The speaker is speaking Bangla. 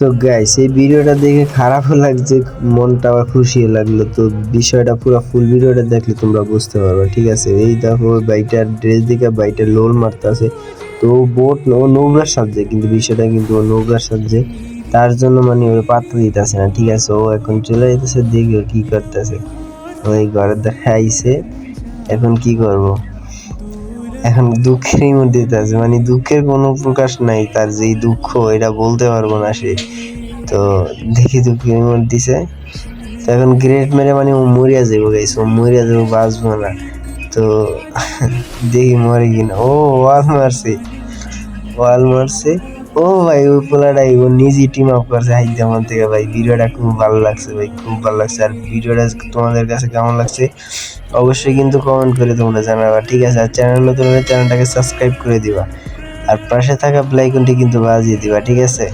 তো গাইস এই ভিডিওটা দেখে খারাপও লাগছে, মনটা আবার খুশিও লাগলো। তো বিষয়টা পুরো ফুল ভিডিওটা দেখলে তোমরা বুঝতে পারবে, ঠিক আছে? এই দেখো বাইটার ড্রেস দেখে বাইটার লোল মারতেছে। তো বোট ও নৌকার সাহায্যে, কিন্তু বিষয়টা কিন্তু ও নৌকার সাহায্যে, তার জন্য মানে ওর পাত্তা দিতেছে না, ঠিক আছে? ও এখন চলে যেতেছে, দেখি ও কি করতেছে। ওই ঘরে দেখা আইসে, এখন কি করব? এখন দুঃখেরই মধ্যে আছে, মানে দুঃখের কোনো প্রকাশ নাই, তার যেই দুঃখ এটা বলতে পারবো না সে। তো দেখি দুঃখের মধ্যে দিছে, তো এখন গ্রেট মেরে মানে ও মরিয়া যাবো গাইছে, ও মরিয়া যাবো, বাঁচবো না। তো দেখি মরে কিনা। ও ওয়াল মারছে, ওয়াল মারছে। ও ভাই ওই পোলাটাই ও নিজেই টিম আপ করছে হাইদ্রাবাদ থেকে। ভাই ভিডিওটা খুব ভালো লাগছে, ভাই খুব ভালো লাগছে। আর ভিডিওটা তোমাদের কাছে কেমন লাগছে অবশ্যই কিন্তু কমেন্ট করে তোমরা জানাবা, ঠিক আছে? আর চ্যানেল নতুন হলে চ্যানেলটাকে সাবস্ক্রাইব করে দিবা, আর পাশে থাকা বেল আইকনটি কিন্তু বাজিয়ে দিবা, ঠিক আছে?